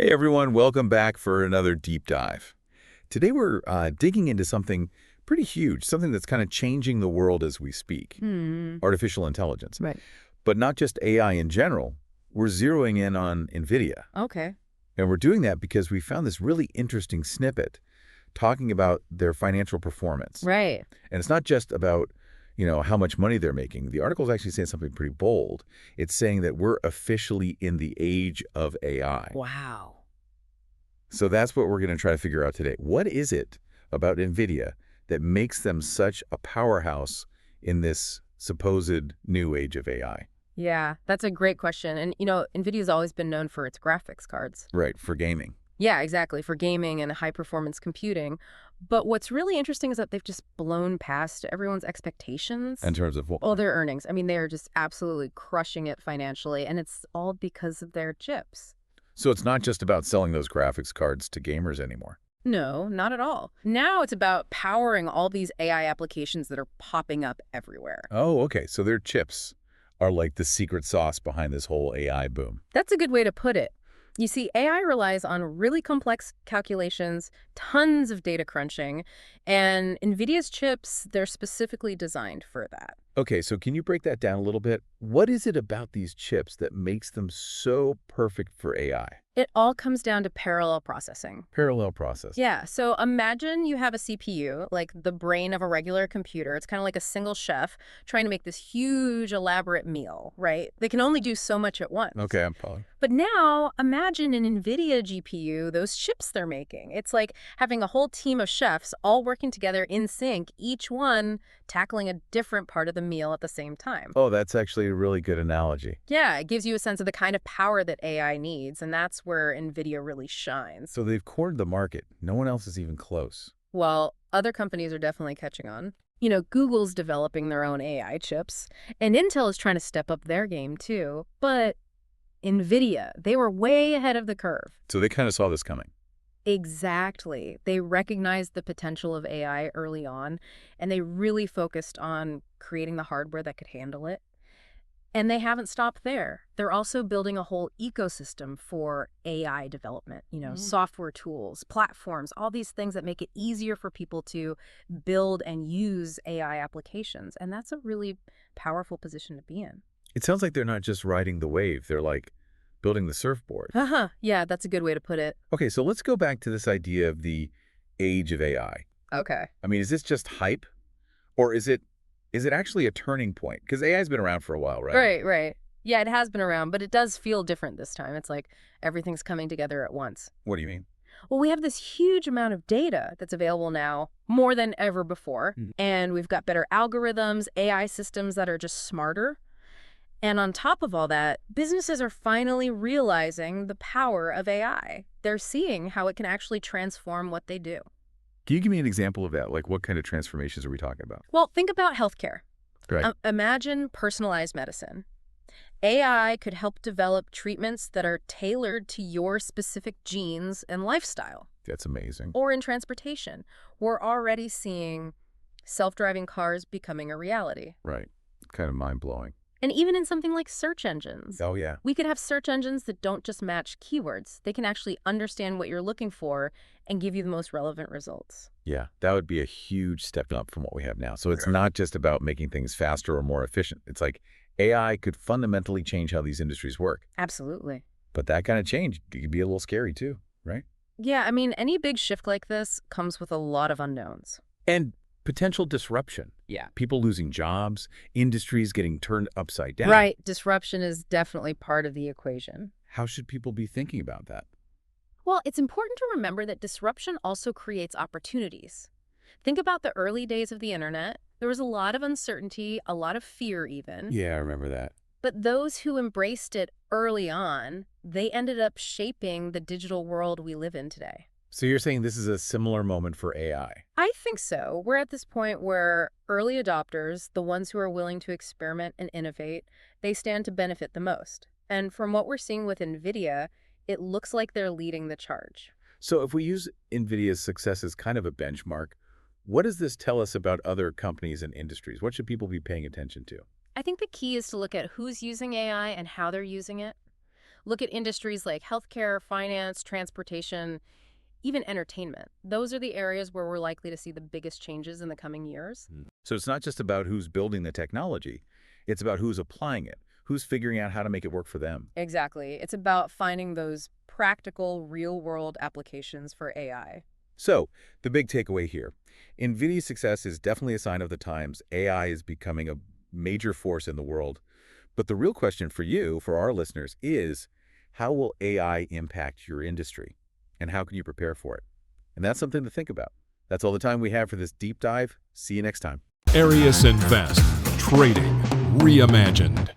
Hey everyone, welcome back for another deep dive. Today we're digging into something pretty huge, something that's kind of changing the world as we speak, artificial intelligence. Right. But not just AI in general, we're zeroing in on Nvidia. Okay. And we're doing that because we found this really interesting snippet talking about their financial performance. Right. And it's not just about, how much money they're making. The article is actually saying something pretty bold. It's saying that we're officially in the age of AI. Wow. So that's what we're going to try to figure out today. What is it about NVIDIA that makes them such a powerhouse in this supposed new age of AI? Yeah, that's a great question. And, NVIDIA's always been known for its graphics cards. Right, for gaming. Yeah, exactly, for gaming and high-performance computing. But what's really interesting is that they've just blown past everyone's expectations. In terms of what? Well, their earnings. I mean, they are just absolutely crushing it financially, and it's all because of their chips. So it's not just about selling those graphics cards to gamers anymore. No, not at all. Now it's about powering all these AI applications that are popping up everywhere. Oh, okay. So their chips are like the secret sauce behind this whole AI boom. That's a good way to put it. You see, AI relies on really complex calculations, tons of data crunching, and NVIDIA's chips, they're specifically designed for that. Okay, so can you break that down a little bit? What is it about these chips that makes them so perfect for AI? It all comes down to parallel processing. Parallel process. Yeah, so imagine you have a CPU, like the brain of a regular computer. It's kind of like a single chef trying to make this huge, elaborate meal, right? They can only do so much at once. Okay, I'm following. But now, imagine an NVIDIA GPU, those chips they're making. It's like having a whole team of chefs all working together in sync, each one tackling a different part of the meal at the same time. Oh, that's actually a really good analogy. Yeah, it gives you a sense of the kind of power that AI needs, and that's where NVIDIA really shines. So they've cornered the market. No one else is even close. Well, other companies are definitely catching on. Google's developing their own AI chips, and Intel is trying to step up their game too. But NVIDIA, they were way ahead of the curve. So they kind of saw this coming. Exactly. They recognized the potential of AI early on, and they really focused on creating the hardware that could handle it. And they haven't stopped there. They're also building a whole ecosystem for AI development, software tools, platforms, all these things that make it easier for people to build and use AI applications. And that's a really powerful position to be in. It sounds like they're not just riding the wave. They're like building the surfboard. Yeah, that's a good way to put it. Okay, so let's go back to this idea of the age of AI. Okay. I mean, is this just hype? Or is it actually a turning point? Because AI has been around for a while, right? Right. Yeah, it has been around, but it does feel different this time. It's like everything's coming together at once. What do you mean? Well, we have this huge amount of data that's available now, more than ever before. And we've got better algorithms, AI systems that are just smarter. And on top of all that, businesses are finally realizing the power of AI. They're seeing how it can actually transform what they do. Can you give me an example of that? Like, what kind of transformations are we talking about? Well, think about healthcare. Right. Imagine personalized medicine. AI could help develop treatments that are tailored to your specific genes and lifestyle. That's amazing. Or in transportation, we're already seeing self-driving cars becoming a reality. Right. Kind of mind-blowing. And even in something like search engines. Oh, yeah. We could have search engines that don't just match keywords. They can actually understand what you're looking for and give you the most relevant results. Yeah, that would be a huge step up from what we have now. So it's not just about making things faster or more efficient. It's like AI could fundamentally change how these industries work. Absolutely. But that kind of change could be a little scary too, right? Yeah, I mean, any big shift like this comes with a lot of unknowns. And potential disruption. Yeah. People losing jobs, industries getting turned upside down. Right. Disruption is definitely part of the equation. How should people be thinking about that? Well, it's important to remember that disruption also creates opportunities. Think about the early days of the internet. There was a lot of uncertainty, a lot of fear even. Yeah, I remember that. But those who embraced it early on, they ended up shaping the digital world we live in today. So you're saying this is a similar moment for AI? I think so. We're at this point where early adopters, the ones who are willing to experiment and innovate, they stand to benefit the most. And from what we're seeing with NVIDIA, it looks like they're leading the charge. So if we use NVIDIA's success as kind of a benchmark, what does this tell us about other companies and industries? What should people be paying attention to? I think the key is to look at who's using AI and how they're using it. Look at industries like healthcare, finance, transportation, even entertainment. Those are the areas where we're likely to see the biggest changes in the coming years. So it's not just about who's building the technology, it's about who's applying it, who's figuring out how to make it work for them. Exactly. It's about finding those practical, real-world applications for AI. So, the big takeaway here, NVIDIA's success is definitely a sign of the times. AI is becoming a major force in the world. But the real question for you, for our listeners, is how will AI impact your industry? And how can you prepare for it? And that's something to think about. That's all the time we have for this deep dive. See you next time. Arieous Invest. Trading reimagined.